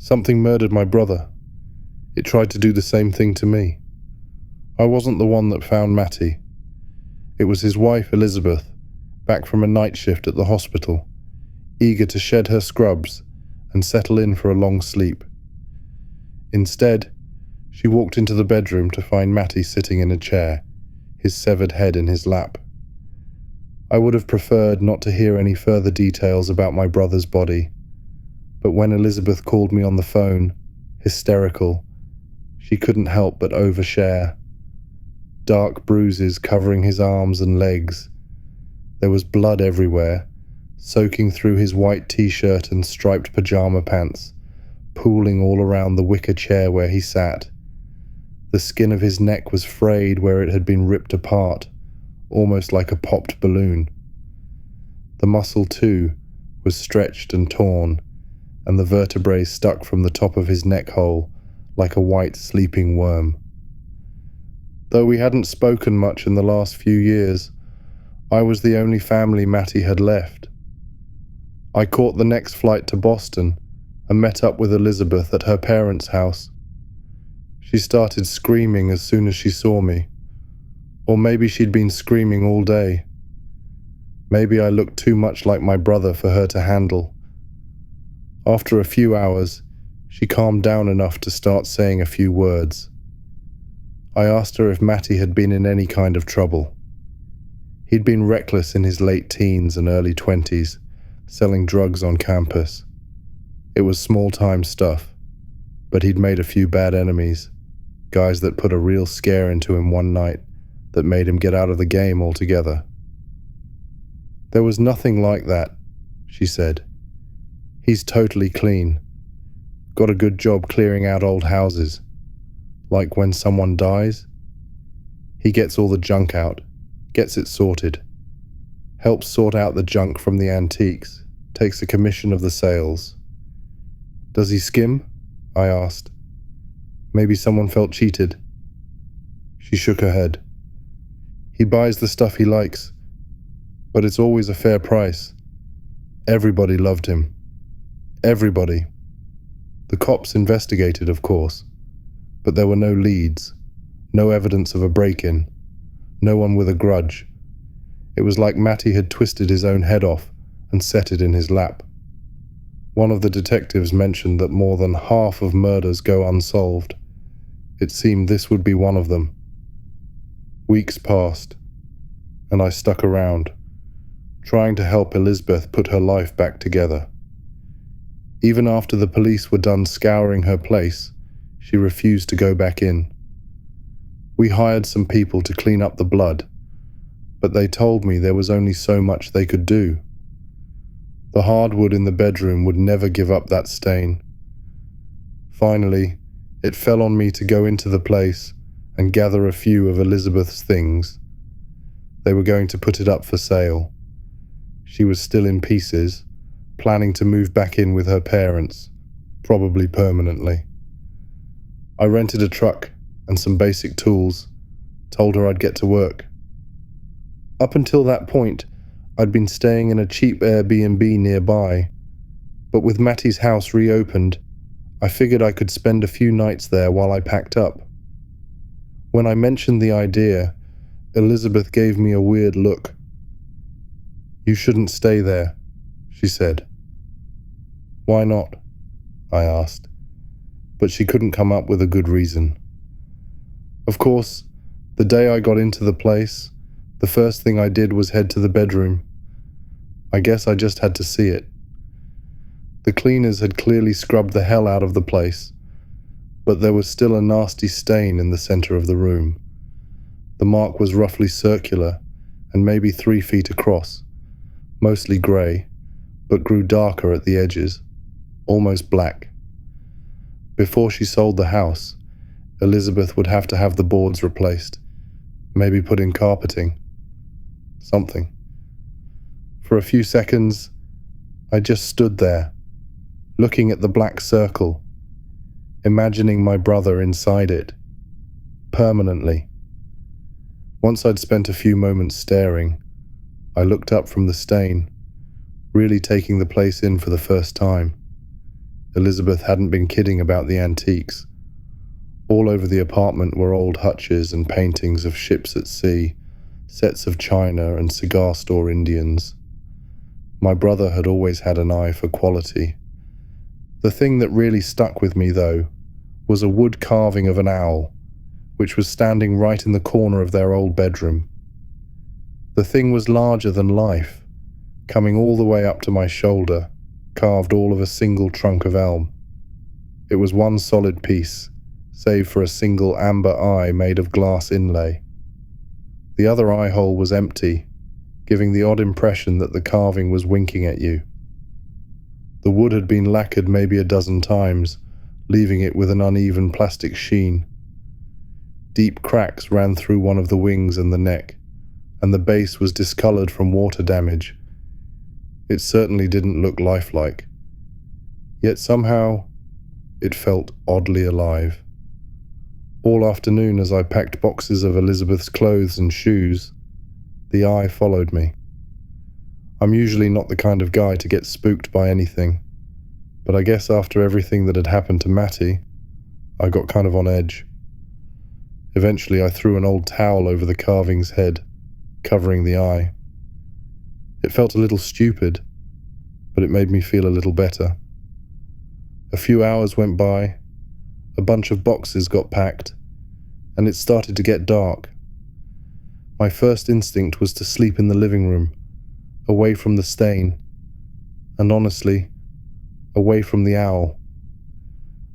Something murdered my brother. It tried to do the same thing to me. I wasn't the one that found Matty. It was his wife, Elizabeth, back from a night shift at the hospital, eager to shed her scrubs and settle in for a long sleep. Instead, she walked into the bedroom to find Matty sitting in a chair, his severed head in his lap. I would have preferred not to hear any further details about my brother's body, but when Elizabeth called me on the phone, hysterical, she couldn't help but overshare. Dark bruises covering his arms and legs. There was blood everywhere, soaking through his white t-shirt and striped pajama pants, pooling all around the wicker chair where he sat. The skin of his neck was frayed where it had been ripped apart, almost like a popped balloon. The muscle, too, was stretched and torn, and the vertebrae stuck from the top of his neck hole like a white sleeping worm. Though we hadn't spoken much in the last few years, I was the only family Matty had left. I caught the next flight to Boston and met up with Elizabeth at her parents' house. She started screaming as soon as she saw me. Or maybe she'd been screaming all day. Maybe I looked too much like my brother for her to handle. After a few hours, she calmed down enough to start saying a few words. I asked her if Matty had been in any kind of trouble. He'd been reckless in his late teens and early 20s, selling drugs on campus. It was small-time stuff, but he'd made a few bad enemies, guys that put a real scare into him one night that made him get out of the game altogether. There was nothing like that, she said. He's totally clean. Got a good job clearing out old houses. Like when someone dies, he gets all the junk out, gets it sorted, helps sort out the junk from the antiques, takes a commission of the sales. Does he skim? I asked. Maybe someone felt cheated. She shook her head. He buys the stuff he likes, but it's always a fair price. Everybody loved him. Everybody. The cops investigated, of course, but there were no leads, no evidence of a break-in, no one with a grudge. It was like Matty had twisted his own head off and set it in his lap. One of the detectives mentioned that more than half of murders go unsolved. It seemed this would be one of them. Weeks passed, and I stuck around, trying to help Elizabeth put her life back together. Even after the police were done scouring her place, she refused to go back in. We hired some people to clean up the blood, but they told me there was only so much they could do. The hardwood in the bedroom would never give up that stain. Finally, it fell on me to go into the place and gather a few of Elizabeth's things. They were going to put it up for sale. She was still in pieces, planning to move back in with her parents, probably permanently. I rented a truck and some basic tools, told her I'd get to work. Up until that point, I'd been staying in a cheap Airbnb nearby, but with Matty's house reopened, I figured I could spend a few nights there while I packed up. When I mentioned the idea, Elizabeth gave me a weird look. "You shouldn't stay there," she said. "Why not?" I asked, but she couldn't come up with a good reason. Of course, the day I got into the place, the first thing I did was head to the bedroom. I guess I just had to see it. The cleaners had clearly scrubbed the hell out of the place, but there was still a nasty stain in the center of the room. The mark was roughly circular and maybe 3 feet across, mostly grey, but grew darker at the edges, almost black. Before she sold the house, Elizabeth would have to have the boards replaced, maybe put in carpeting. Something. For a few seconds, I just stood there, looking at the black circle, imagining my brother inside it, permanently. Once I'd spent a few moments staring, I looked up from the stain, really taking the place in for the first time. Elizabeth hadn't been kidding about the antiques. All over the apartment were old hutches and paintings of ships at sea, sets of china and cigar store Indians. My brother had always had an eye for quality. The thing that really stuck with me, though, was a wood carving of an owl, which was standing right in the corner of their old bedroom. The thing was larger than life, coming all the way up to my shoulder, carved all of a single trunk of elm. It was one solid piece, save for a single amber eye made of glass inlay. The other eye hole was empty, giving the odd impression that the carving was winking at you. The wood had been lacquered maybe a dozen times, leaving it with an uneven plastic sheen. Deep cracks ran through one of the wings and the neck, and the base was discolored from water damage. It certainly didn't look lifelike. Yet somehow, it felt oddly alive. All afternoon, as I packed boxes of Elizabeth's clothes and shoes, the eye followed me. I'm usually not the kind of guy to get spooked by anything, but I guess after everything that had happened to Matty, I got kind of on edge. Eventually, I threw an old towel over the carving's head, covering the eye. It felt a little stupid, but it made me feel a little better. A few hours went by, a bunch of boxes got packed, and it started to get dark. My first instinct was to sleep in the living room, away from the stain, and honestly, away from the owl.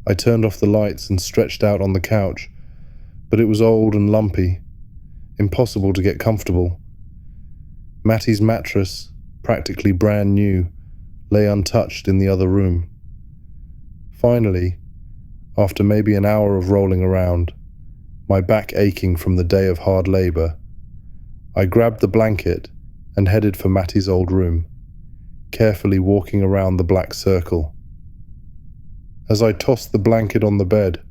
I turned off the lights and stretched out on the couch, but it was old and lumpy, impossible to get comfortable. Matty's mattress, practically brand new, lay untouched in the other room. Finally, after maybe an hour of rolling around, my back aching from the day of hard labor, I grabbed the blanket and headed for Matty's old room, carefully walking around the black circle. As I tossed the blanket on the bed,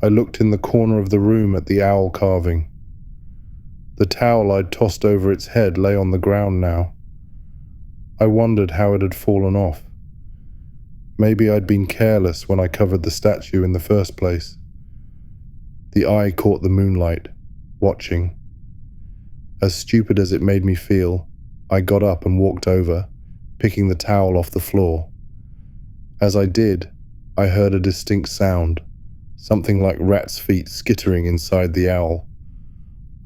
I looked in the corner of the room at the owl carving. The towel I'd tossed over its head lay on the ground now. I wondered how it had fallen off. Maybe I'd been careless when I covered the statue in the first place. The eye caught the moonlight, watching. As stupid as it made me feel, I got up and walked over, picking the towel off the floor. As I did, I heard a distinct sound, something like rats' feet skittering inside the owl.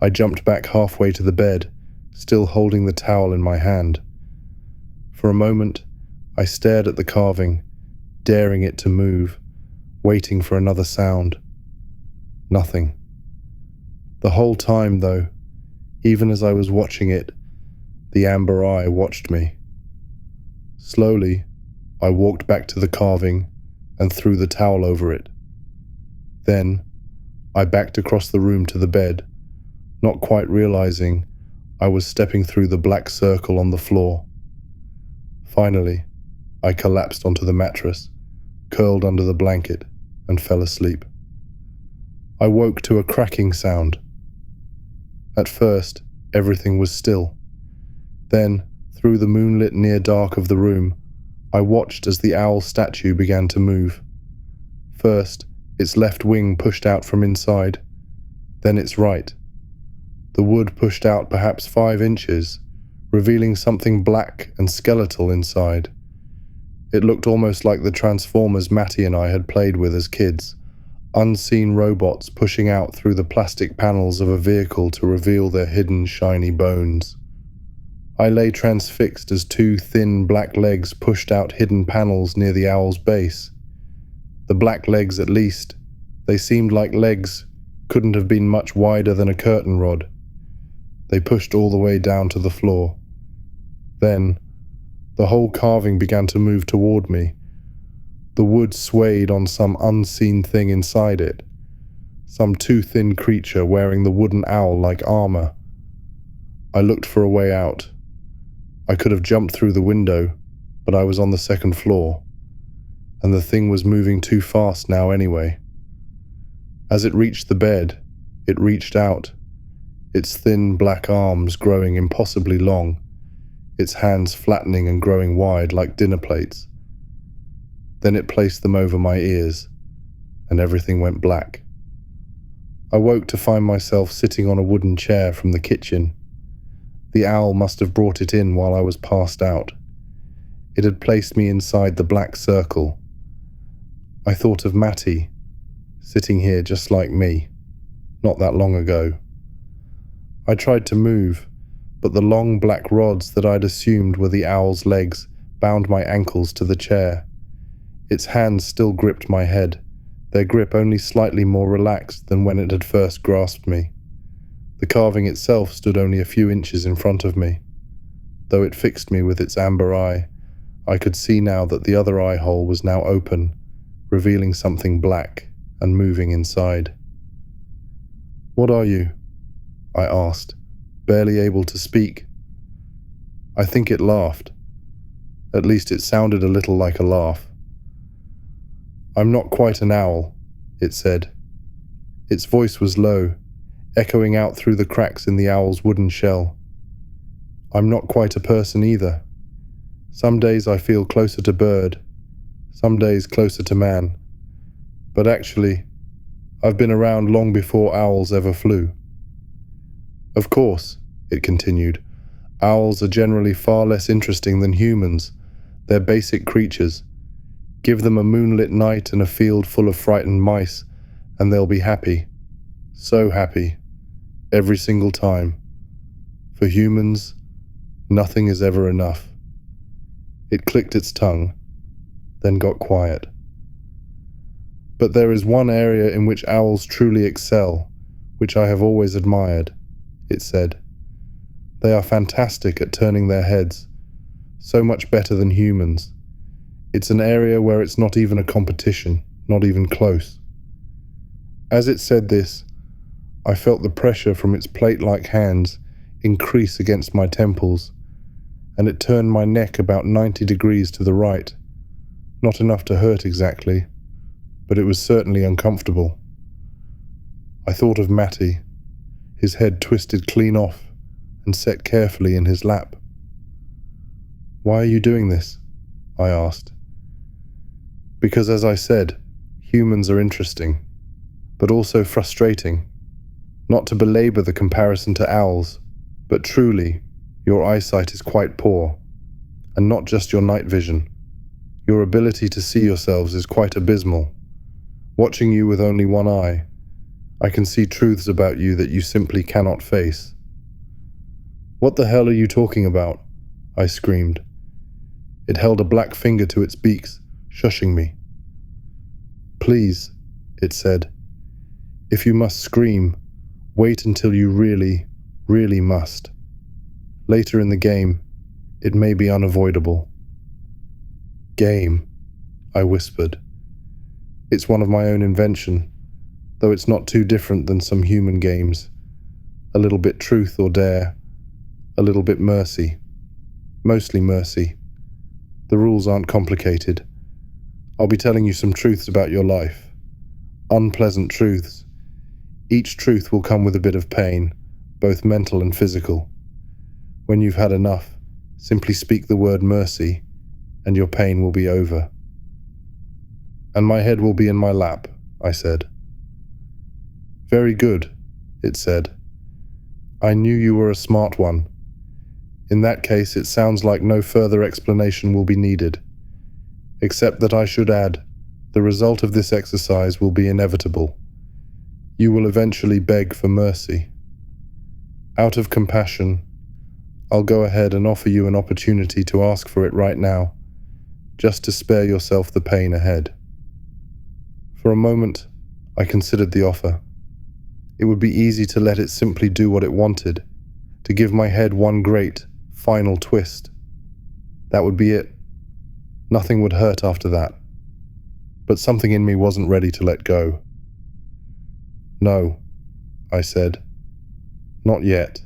I jumped back halfway to the bed, still holding the towel in my hand. For a moment, I stared at the carving, daring it to move, waiting for another sound. Nothing. The whole time, though, even as I was watching it, the amber eye watched me. Slowly, I walked back to the carving and threw the towel over it. Then, I backed across the room to the bed, not quite realizing I was stepping through the black circle on the floor. Finally, I collapsed onto the mattress, curled under the blanket, and fell asleep. I woke to a cracking sound. At first, everything was still. Then, through the moonlit near dark of the room, I watched as the owl statue began to move. First, its left wing pushed out from inside, then its right. The wood pushed out perhaps 5 inches, revealing something black and skeletal inside. It looked almost like the Transformers Matty and I had played with as kids, unseen robots pushing out through the plastic panels of a vehicle to reveal their hidden shiny bones. I lay transfixed as 2 thin black legs pushed out hidden panels near the owl's base. The black legs, at least, they seemed like legs, couldn't have been much wider than a curtain rod. They pushed all the way down to the floor. Then, the whole carving began to move toward me. The wood swayed on some unseen thing inside it, some too thin creature wearing the wooden owl like armor. I looked for a way out. I could have jumped through the window, but I was on the 2nd floor, and the thing was moving too fast now anyway. As it reached the bed, it reached out, its thin black arms growing impossibly long, its hands flattening and growing wide like dinner plates. Then it placed them over my ears, and everything went black. I woke to find myself sitting on a wooden chair from the kitchen. The owl must have brought it in while I was passed out. It had placed me inside the black circle. I thought of Matty, sitting here just like me, not that long ago. I tried to move, but the long black rods that I'd assumed were the owl's legs bound my ankles to the chair. Its hands still gripped my head, their grip only slightly more relaxed than when it had first grasped me. The carving itself stood only a few inches in front of me. Though it fixed me with its amber eye, I could see now that the other eye hole was now open, revealing something black and moving inside. "What are you?" I asked, barely able to speak. I think it laughed. At least it sounded a little like a laugh. "I'm not quite an owl," it said. Its voice was low, echoing out through the cracks in the owl's wooden shell. "I'm not quite a person either. Some days I feel closer to bird, some days closer to man. But actually, I've been around long before owls ever flew." "Of course," it continued, "owls are generally far less interesting than humans. They're basic creatures. Give them a moonlit night and a field full of frightened mice, and they'll be happy. So happy. Every single time. For humans, nothing is ever enough." It clicked its tongue, then got quiet. "But there is one area in which owls truly excel, which I have always admired," it said. "They are fantastic at turning their heads, so much better than humans. It's an area where it's not even a competition, not even close." As it said this, I felt the pressure from its plate-like hands increase against my temples, and it turned my neck about 90 degrees to the right. Not enough to hurt exactly, but it was certainly uncomfortable. I thought of Matty, his head twisted clean off and set carefully in his lap. "Why are you doing this?" I asked. "Because, as I said, humans are interesting, but also frustrating. Not to belabor the comparison to owls, but truly, your eyesight is quite poor, and not just your night vision. Your ability to see yourselves is quite abysmal. Watching you with only one eye, I can see truths about you that you simply cannot face." "What the hell are you talking about?" I screamed. It held a black finger to its beaks, shushing me. "Please," it said. "If you must scream, wait until you really, really must. Later in the game, it may be unavoidable." "Game," I whispered. "It's one of my own invention, though it's not too different than some human games. A little bit truth or dare, a little bit mercy. Mostly mercy. The rules aren't complicated. I'll be telling you some truths about your life. Unpleasant truths. Each truth will come with a bit of pain, both mental and physical. When you've had enough, simply speak the word mercy, and your pain will be over." "And my head will be in my lap," I said. "Very good," it said. "I knew you were a smart one. In that case, it sounds like no further explanation will be needed. Except that I should add, the result of this exercise will be inevitable. You will eventually beg for mercy. Out of compassion, I'll go ahead and offer you an opportunity to ask for it right now, just to spare yourself the pain ahead." For a moment, I considered the offer. It would be easy to let it simply do what it wanted, to give my head one great, final twist. That would be it. Nothing would hurt after that. But something in me wasn't ready to let go. "No," I said. "Not yet."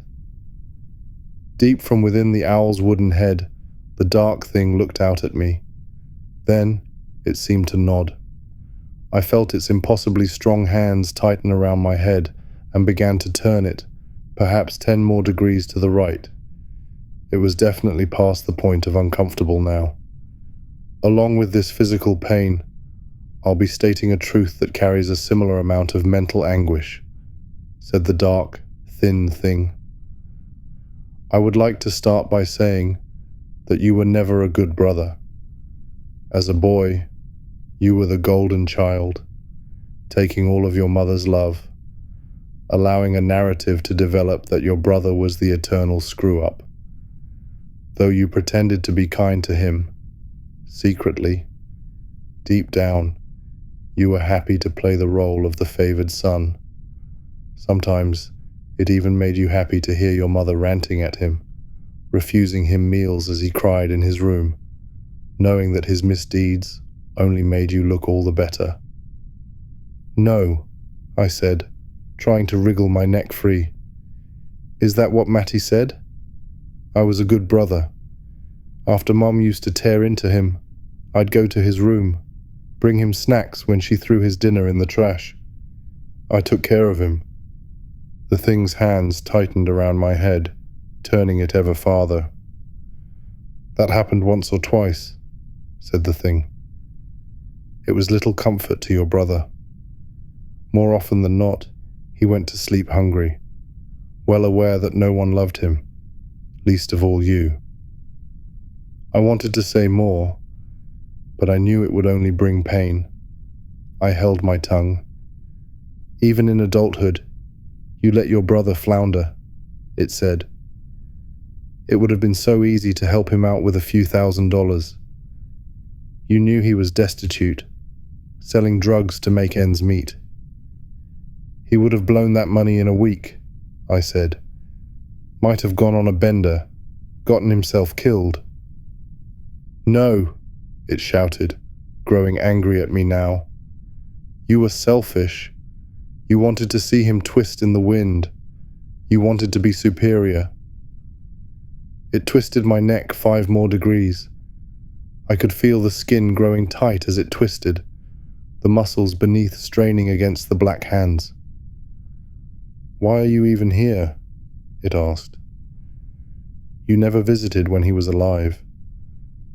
Deep from within the owl's wooden head, the dark thing looked out at me. Then it seemed to nod. I felt its impossibly strong hands tighten around my head and began to turn it, perhaps 10 more degrees to the right. It was definitely past the point of uncomfortable now. Along with this physical pain, I'll be stating a truth that carries a similar amount of mental anguish," said the dark, thin thing. "I would like to start by saying that you were never a good brother. As a boy, you were the golden child, taking all of your mother's love, allowing a narrative to develop that your brother was the eternal screw-up. Though you pretended to be kind to him, secretly, deep down, you were happy to play the role of the favored son. Sometimes, it even made you happy to hear your mother ranting at him, refusing him meals as he cried in his room, knowing that his misdeeds only made you look all the better." "No," I said, trying to wriggle my neck free. "Is that what Matty said? I was a good brother. After Mum used to tear into him, I'd go to his room, bring him snacks when she threw his dinner in the trash. I took care of him." The thing's hands tightened around my head, turning it ever farther. "That happened once or twice," said the thing. "It was little comfort to your brother. More often than not, he went to sleep hungry, well aware that no one loved him, least of all you." I wanted to say more, but I knew it would only bring pain. I held my tongue. "Even in adulthood, you let your brother flounder," it said. "It would have been so easy to help him out with a few $1,000s. You knew he was destitute, selling drugs to make ends meet. He would have blown that money in a week," I said. "Might have gone on a bender, gotten himself killed." "No," it shouted, growing angry at me now. "You were selfish. You wanted to see him twist in the wind. You wanted to be superior." It twisted my neck 5 more degrees. I could feel the skin growing tight as it twisted, the muscles beneath straining against the black hands. "Why are you even here?" it asked. "You never visited when he was alive.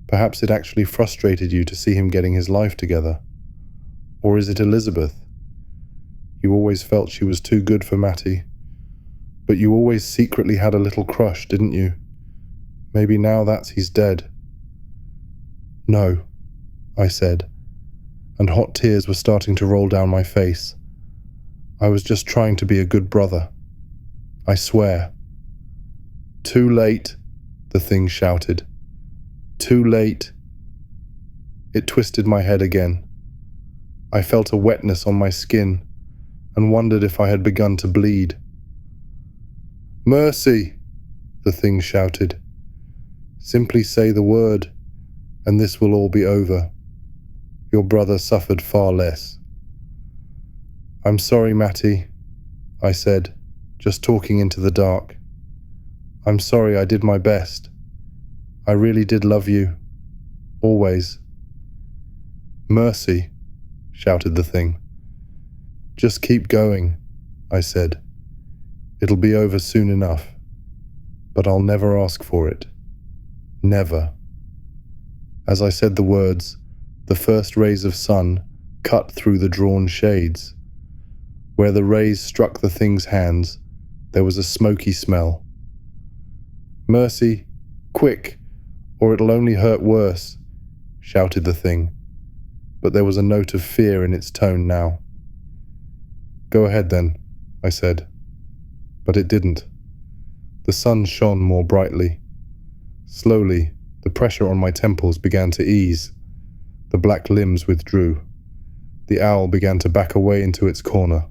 Perhaps it actually frustrated you to see him getting his life together. Or is it Elizabeth? You always felt she was too good for Matty. But you always secretly had a little crush, didn't you? Maybe now he's dead." "No," I said, and hot tears were starting to roll down my face. "I was just trying to be a good brother. I swear." "Too late," the thing shouted. "Too late." It twisted my head again. I felt a wetness on my skin and wondered if I had begun to bleed. "Mercy," the thing shouted. "Simply say the word, and this will all be over. Your brother suffered far less." "I'm sorry, Matty," I said, just talking into the dark. "I'm sorry, I did my best. I really did love you. Always." "Mercy," shouted the thing. "Just keep going," I said. "It'll be over soon enough. But I'll never ask for it. Never." As I said the words, the first rays of sun cut through the drawn shades. Where the rays struck the thing's hands, there was a smoky smell. "Mercy, quick, or it'll only hurt worse," shouted the thing, but there was a note of fear in its tone now. "Go ahead then," I said, but it didn't. The sun shone more brightly. Slowly, the pressure on my temples began to ease. The black limbs withdrew. The owl began to back away into its corner.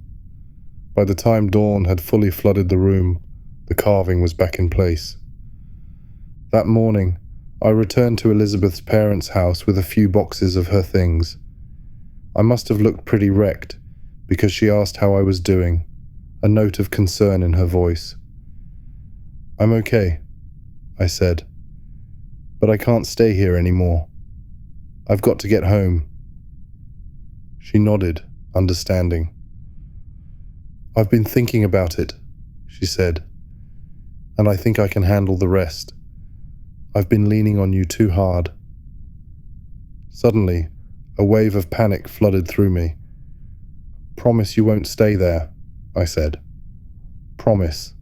By the time dawn had fully flooded the room, the carving was back in place. That morning, I returned to Elizabeth's parents' house with a few boxes of her things. I must have looked pretty wrecked, because she asked how I was doing, a note of concern in her voice. "I'm okay," I said, "but I can't stay here anymore. I've got to get home." She nodded, understanding. "I've been thinking about it," she said, "and I think I can handle the rest. I've been leaning on you too hard." Suddenly, a wave of panic flooded through me. "Promise you won't stay there," I said. "Promise."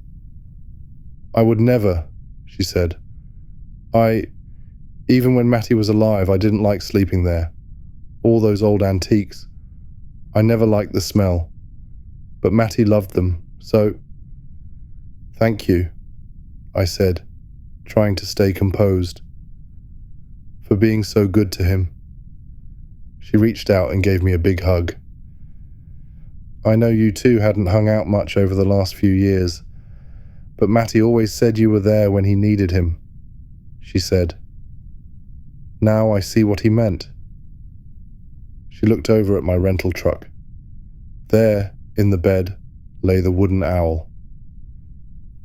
"I would never," she said. Even when Matty was alive, I didn't like sleeping there. All those old antiques. I never liked the smell. But Matty loved them, so—" "Thank you," I said, trying to stay composed, "for being so good to him." She reached out and gave me a big hug. "I know you two hadn't hung out much over the last few years, but Matty always said you were there when he needed him," she said. "Now I see what he meant." She looked over at my rental truck. There, in the bed, lay the wooden owl.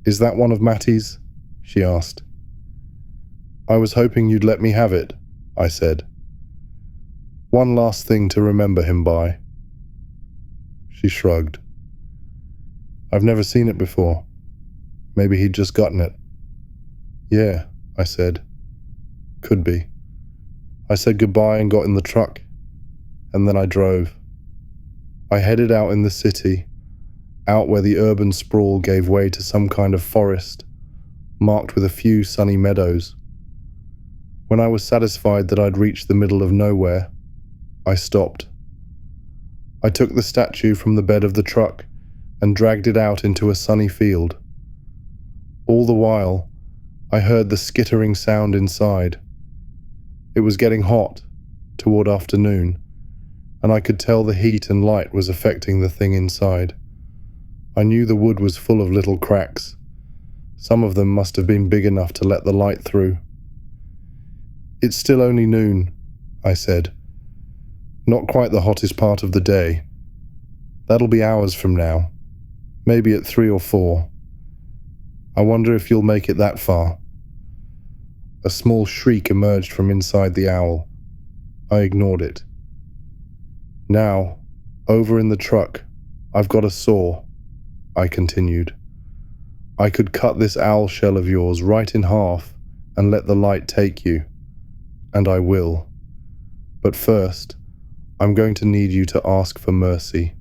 "Is that one of Matty's?" she asked. "I was hoping you'd let me have it," I said. "One last thing to remember him by." She shrugged. "I've never seen it before. Maybe he'd just gotten it." "Yeah," I said. "Could be." I said goodbye and got in the truck, and then I drove. I headed out in the city, out where the urban sprawl gave way to some kind of forest, marked with a few sunny meadows. When I was satisfied that I'd reached the middle of nowhere, I stopped. I took the statue from the bed of the truck and dragged it out into a sunny field. All the while, I heard the skittering sound inside. It was getting hot, toward afternoon, and I could tell the heat and light was affecting the thing inside. I knew the wood was full of little cracks. Some of them must have been big enough to let the light through. "It's still only noon," I said. "Not quite the hottest part of the day. That'll be hours from now, maybe at 3 or 4. I wonder if you'll make it that far." A small shriek emerged from inside the owl. I ignored it. "Now, over in the truck, I've got a saw," I continued. "I could cut this owl shell of yours right in half and let the light take you. And I will. But first, I'm going to need you to ask for mercy."